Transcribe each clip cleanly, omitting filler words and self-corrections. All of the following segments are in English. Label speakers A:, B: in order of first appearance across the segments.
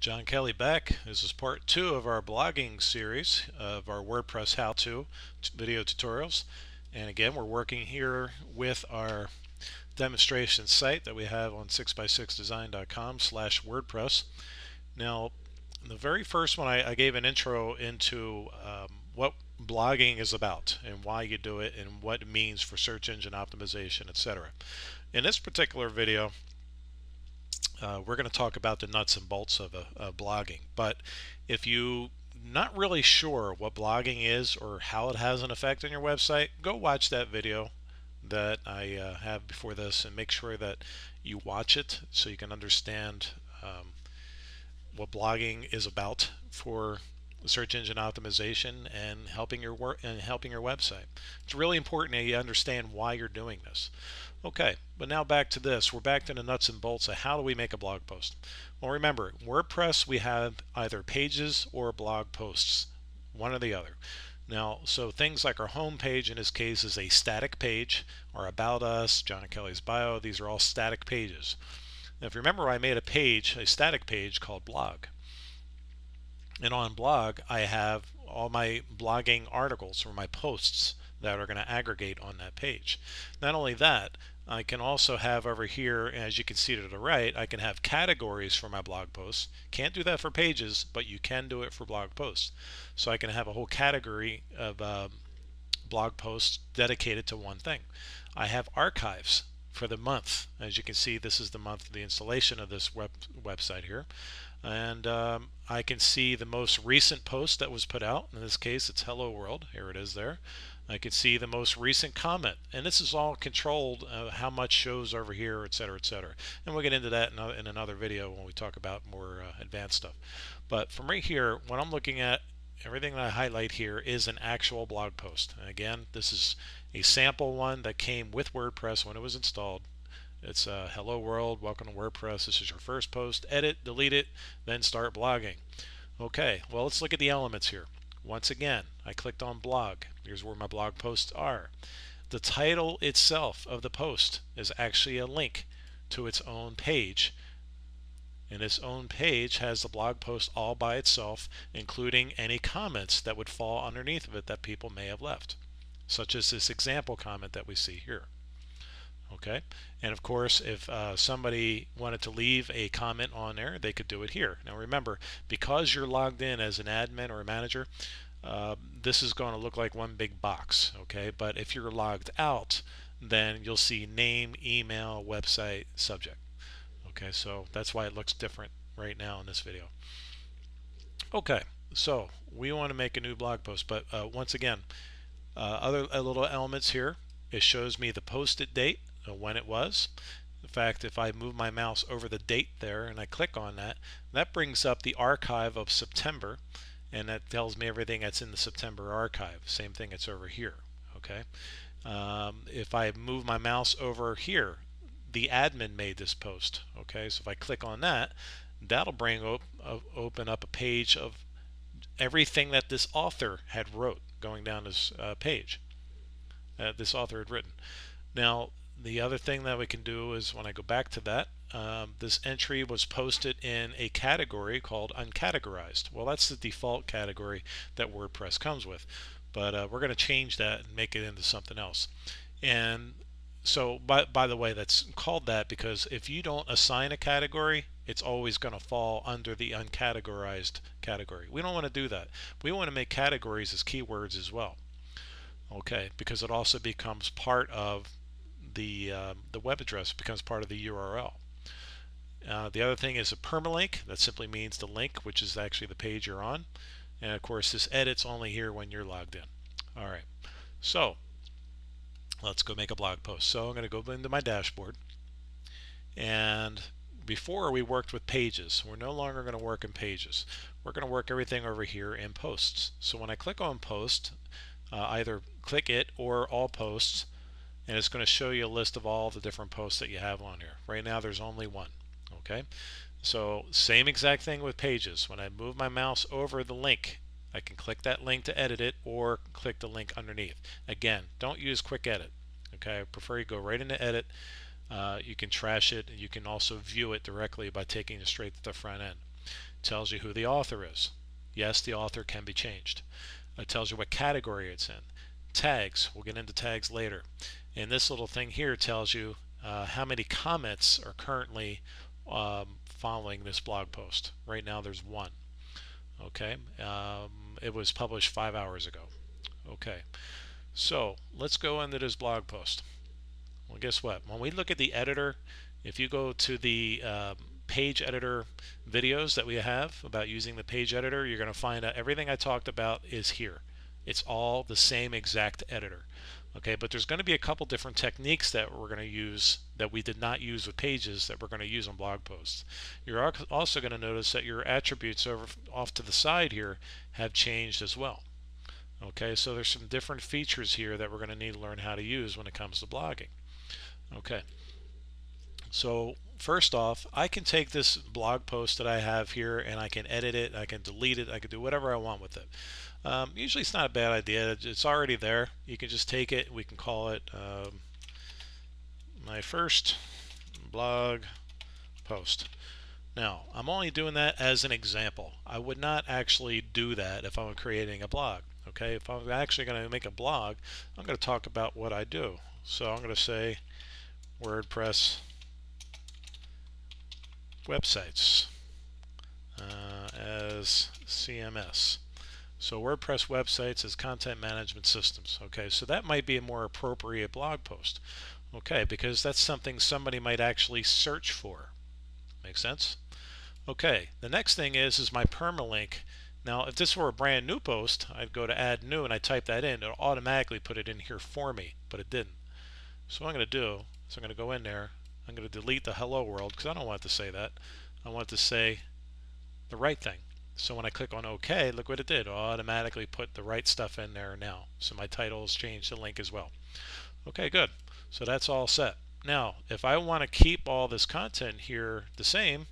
A: John Kelly back. This is part 2 of our blogging series of our WordPress how-to video tutorials. And again, we're working here with our demonstration site that we have on 6x6design.com/WordPress. Now, the very first one I gave an intro into what blogging is about and why you do it and what it means for search engine optimization, etc. In this particular video, we're going to talk about the nuts and bolts of blogging. But if you're not really sure what blogging is or how it has an effect on your website, go watch that video that I have before this and make sure that you watch it so you can understand what blogging is about for search engine optimization and helping your website. It's really important that you understand why you're doing this. Okay, but now back to this. We're back to the nuts and bolts of how do we make a blog post. Well, remember, WordPress, we have either pages or blog posts, one or the other. Now, so things like our home page in this case is a static page, or About Us, John Kelly's bio, these are all static pages. Now, if you remember, I made a static page called blog. And on blog, I have all my blogging articles or my posts that are going to aggregate on that page. Not only that, I can also have over here, as you can see to the right, I can have categories for my blog posts. Can't do that for pages, but you can do it for blog posts. So I can have a whole category of blog posts dedicated to one thing. I have archives for the month. As you can see, this is the month of the installation of this website here. And I can see the most recent post that was put out. In this case, it's Hello World. Here it is there. I can see the most recent comment. And this is all controlled, how much shows over here, etc., etc. And we'll get into that in another video when we talk about more advanced stuff. But from right here, what I'm looking at, everything that I highlight here is an actual blog post. And again, this is a sample one that came with WordPress when it was installed. It's hello world, welcome to WordPress. This is your first post. Edit, delete it, then start blogging. Okay, well, let's look at the elements here. Once again, I clicked on blog. Here's where my blog posts are. The title itself of the post is actually a link to its own page. And its own page has the blog post all by itself, including any comments that would fall underneath of it that people may have left, such as this example comment that we see here. Okay, and of course, if somebody wanted to leave a comment on there, they could do it here. Now remember, because you're logged in as an admin or a manager, this is going to look like one big box. Okay, but if you're logged out, then you'll see name, email, website, subject. Okay, so that's why it looks different right now in this video. Okay, so we want to make a new blog post, but once again, other little elements here. It shows me the posted date, when it was. In fact, if I move my mouse over the date there and I click on that, that brings up the archive of September, and that tells me everything that's in the September archive. Same thing, it's over here. Okay. If I move my mouse over here, the admin made this post. Okay, so if I click on that, that'll bring open up a page of everything that this author had wrote going down this page. This author had written. Now, the other thing that we can do is when I go back to that, this entry was posted in a category called uncategorized. Well, that's the default category that WordPress comes with, but we're going to change that and make it into something else. And so, by the way, that's called that because if you don't assign a category, it's always going to fall under the uncategorized category. We don't want to do that. We want to make categories as keywords as well. Okay, because it also becomes part of the web address, becomes part of the URL. The other thing is a permalink. That simply means the link, which is actually the page you're on. And of course, this edit's only here when you're logged in. All right, so let's go make a blog post. So I'm going to go into my dashboard. And before we worked with pages, we're no longer going to work in pages. We're going to work everything over here in posts. So when I click on post, either click it or all posts, and it's going to show you a list of all the different posts that you have on here. Right now there's only one. Okay, so same exact thing with pages. When I move my mouse over the link, I can click that link to edit it or click the link underneath. Again, don't use quick edit. Okay, I prefer you go right into edit. You can trash it, and you can also view it directly by taking it straight to the front end. Tells you who the author is. Yes, the author can be changed. It tells you what category it's in. Tags, we'll get into tags later. And this little thing here tells you how many comments are currently following this blog post. Right now there's one. Okay, it was published 5 hours ago. Okay, so let's go into this blog post. Well, guess what? When we look at the editor, if you go to the page editor videos that we have about using the page editor, you're going to find out everything I talked about is here. It's all the same exact editor. Okay, but there's going to be a couple different techniques that we're going to use that we did not use with pages that we're going to use on blog posts. You're also going to notice that your attributes over off to the side here have changed as well. Okay, so there's some different features here that we're going to need to learn how to use when it comes to blogging. Okay, so first off, I can take this blog post that I have here and I can edit it, I can delete it, I can do whatever I want with it. Usually it's not a bad idea. It's already there. You can just take it. We can call it my first blog post. Now, I'm only doing that as an example. I would not actually do that if I were creating a blog. Okay, if I'm actually going to make a blog, I'm going to talk about what I do. So I'm going to say WordPress websites as CMS. So WordPress websites as content management systems. Okay, so that might be a more appropriate blog post. Okay, because that's something somebody might actually search for. Make sense? Okay, the next thing is my permalink. Now, if this were a brand new post, I'd go to add new and I type that in. It'll automatically put it in here for me, but it didn't. So what I'm going to do is I'm going to go in there. I'm going to delete the hello world because I don't want it to say that. I want it to say the right thing. So when I click on OK, look what it did. It automatically put the right stuff in there now. So my title has changed the link as well. Okay, good. So that's all set. Now, if I want to keep all this content here the same,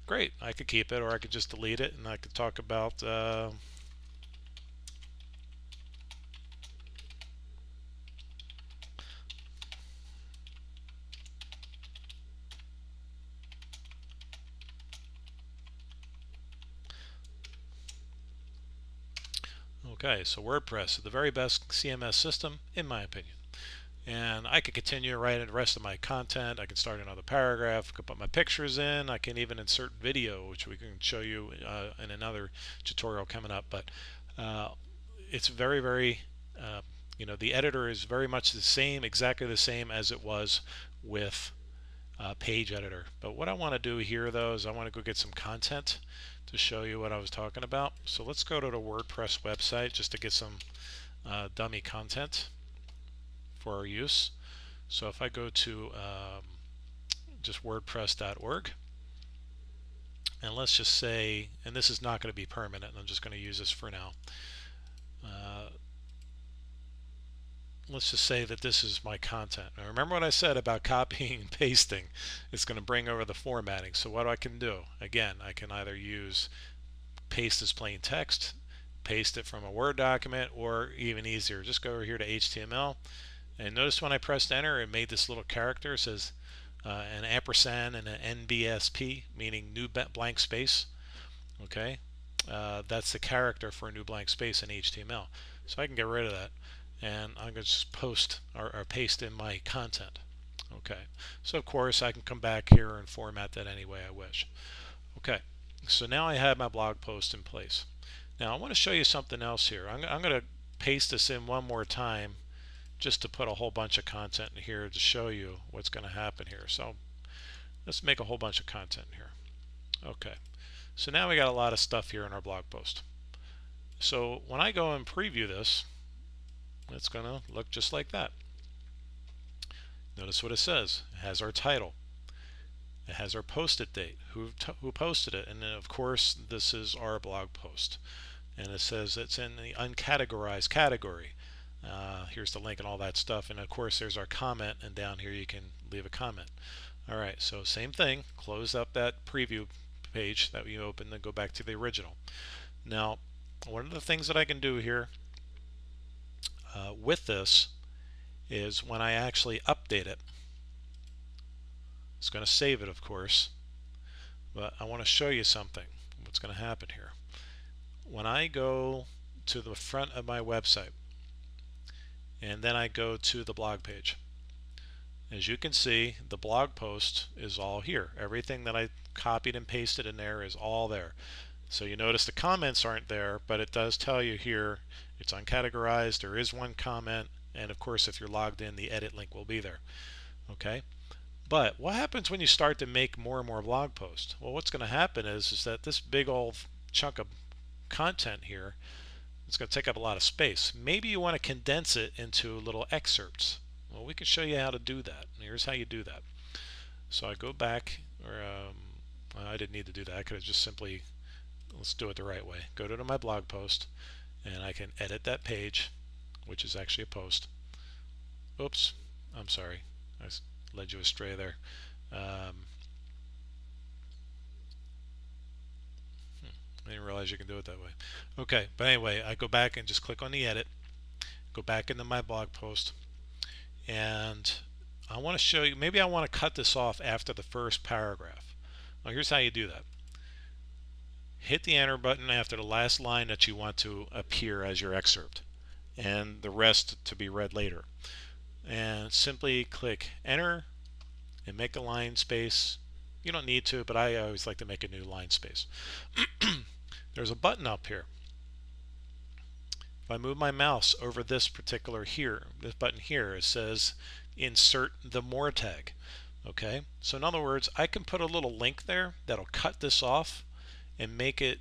A: great. I could keep it, or I could just delete it, and I could talk about okay, so WordPress is the very best CMS system, in my opinion. And I could continue writing the rest of my content. I can start another paragraph, I could put my pictures in, I can even insert video, which we can show you in another tutorial coming up. But it's very, the editor is very much the same, exactly the same as it was with page editor. But what I want to do here, though, is I want to go get some content to show you what I was talking about. So let's go to the WordPress website just to get some dummy content for our use. So if I go to just wordpress.org, and let's just say, and this is not going to be permanent, I'm just going to use this for now. Let's just say that this is my content. Now remember what I said about copying and pasting. It's going to bring over the formatting. So what I can do, again, I can either use paste as plain text, paste it from a Word document, or even easier, just go over here to HTML. And notice when I pressed enter, it made this little character. It says an ampersand and an NBSP, meaning new blank space. Okay, that's the character for a new blank space in HTML. So I can get rid of that, and I'm going to just post or paste in my content. Okay, so of course I can come back here and format that any way I wish. Okay, so now I have my blog post in place. Now I want to show you something else here. I'm going to paste this in one more time, just to put a whole bunch of content in here to show you what's going to happen here. So let's make a whole bunch of content here. Okay, so now we got a lot of stuff here in our blog post. So when I go and preview this, it's going to look just like that. Notice what it says. It has our title. It has our posted date, who posted it, and then of course this is our blog post. And it says it's in the uncategorized category. Here's the link and all that stuff, and of course there's our comment, and down here you can leave a comment. Alright, so same thing, close up that preview page that we opened and go back to the original. Now one of the things that I can do here with this is when I actually update it, it's going to save it of course, But I want to show you something. What's going to happen here? When I go to the front of my website and then I go to the blog page, as you can see, the blog post is all here. Everything that I copied and pasted in there is all there. So you notice the comments aren't there, but it does tell you here it's uncategorized. There is one comment, and of course if you're logged in, the edit link will be there. Okay, but what happens when you start to make more and more blog posts? Well, what's going to happen is that this big old chunk of content here, it's going to take up a lot of space. Maybe you want to condense it into little excerpts. Well, we can show you how to do that. Here's how you do that. So I go back, or I didn't need to do that. I could have just simply, let's do it the right way. Go to my blog post, and I can edit that page, which is actually a post. Oops, I'm sorry. I led you astray there. I didn't realize you can do it that way. Okay, but anyway, I go back and just click on the edit, go back into my blog post, and I want to show you, maybe I want to cut this off after the first paragraph. Well, here's how you do that. Hit the enter button after the last line that you want to appear as your excerpt, and the rest to be read later. And simply click enter and make a line space. You don't need to, but I always like to make a new line space. There's a button up here. If I move my mouse over this particular here, this button here, it says insert the more tag. Okay, so in other words, I can put a little link there that'll cut this off and make it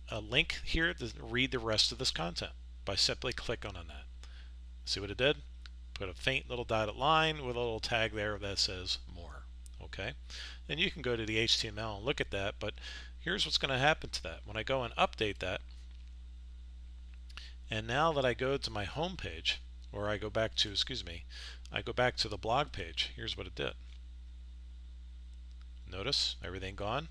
A: a link here to read the rest of this content by simply clicking on that. See what it did? Put a faint little dotted line with a little tag there that says more. Okay, and you can go to the HTML and look at that, but here's what's going to happen to that. When I go and update that, and now that I go to my home page, or I go back to, I go back to the blog page, here's what it did. Notice everything gone.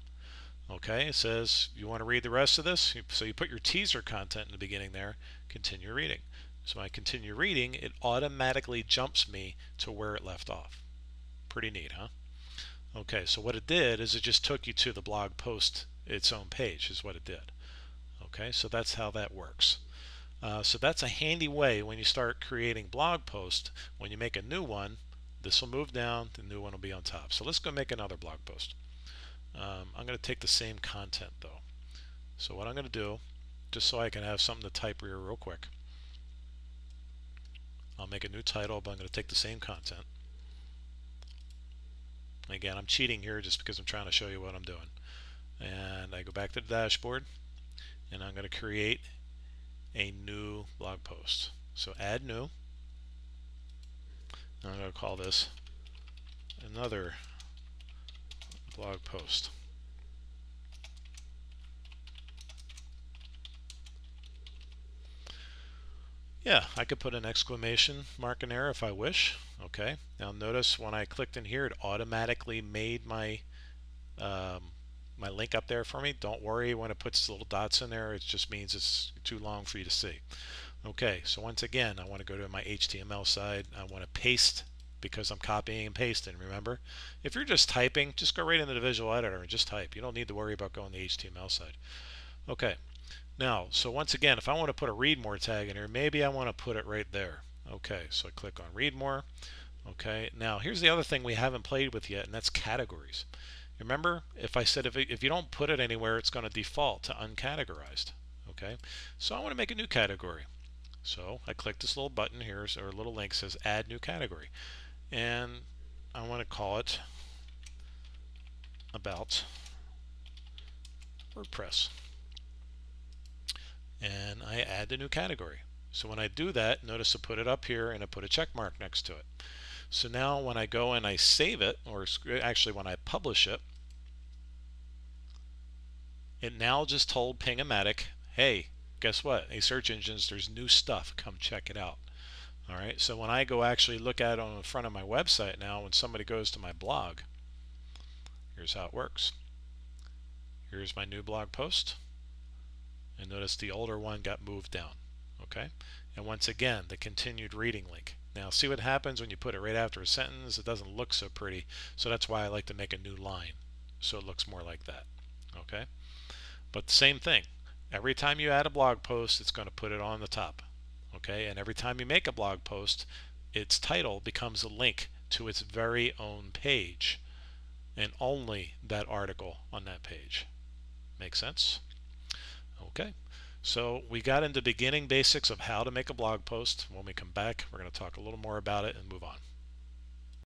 A: Okay, it says you want to read the rest of this, so you put your teaser content in the beginning there, continue reading. So when I continue reading, it automatically jumps me to where it left off. Pretty neat, huh? Okay, so what it did is it just took you to the blog post, its own page is what it did. Okay, so that's how that works. So that's a handy way when you start creating blog posts. When you make a new one, this will move down, the new one will be on top. So let's go make another blog post. I'm going to take the same content though. So what I'm going to do, just so I can have something to type here real quick, I'll make a new title, but I'm going to take the same content. Again, I'm cheating here just because I'm trying to show you what I'm doing. And I go back to the dashboard, and I'm going to create a new blog post. So add new. I'm going to call this another blog post. Yeah, I could put an exclamation mark in there if I wish. Okay, now notice when I clicked in here, it automatically made my my link up there for me. Don't worry when it puts little dots in there, it just means it's too long for you to see. Okay, so once again, I want to go to my HTML side. I want to paste because I'm copying and pasting. Remember, if you're just typing, just go right into the visual editor and just type. You don't need to worry about going to the HTML side. Okay, now, so once again, if I want to put a read more tag in here, maybe I want to put it right there. Okay, so I click on read more. Okay, now here's the other thing we haven't played with yet, and that's categories. Remember, if I said if you don't put it anywhere, it's going to default to uncategorized. Okay, so I want to make a new category. So I click this little button here, or a little link says add new category, and I want to call it about WordPress. And I add the new category. So when I do that, notice I put it up here and I put a check mark next to it. So now when I go and I save it, or actually when I publish it, it now just told Ping-O-Matic, hey, guess what? Hey, search engines, there's new stuff. Come check it out. All right. So when I go actually look at it on the front of my website now, when somebody goes to my blog, here's how it works. Here's my new blog post. And notice the older one got moved down. Okay. And once again, the continued reading link. Now see what happens when you put it right after a sentence. It doesn't look so pretty. So that's why I like to make a new line, so it looks more like that. Okay, but the same thing. Every time you add a blog post, it's going to put it on the top. Okay, and every time you make a blog post, its title becomes a link to its very own page, and only that article on that page. Make sense? Okay, so we got into beginning basics of how to make a blog post. When we come back, we're going to talk a little more about it and move on.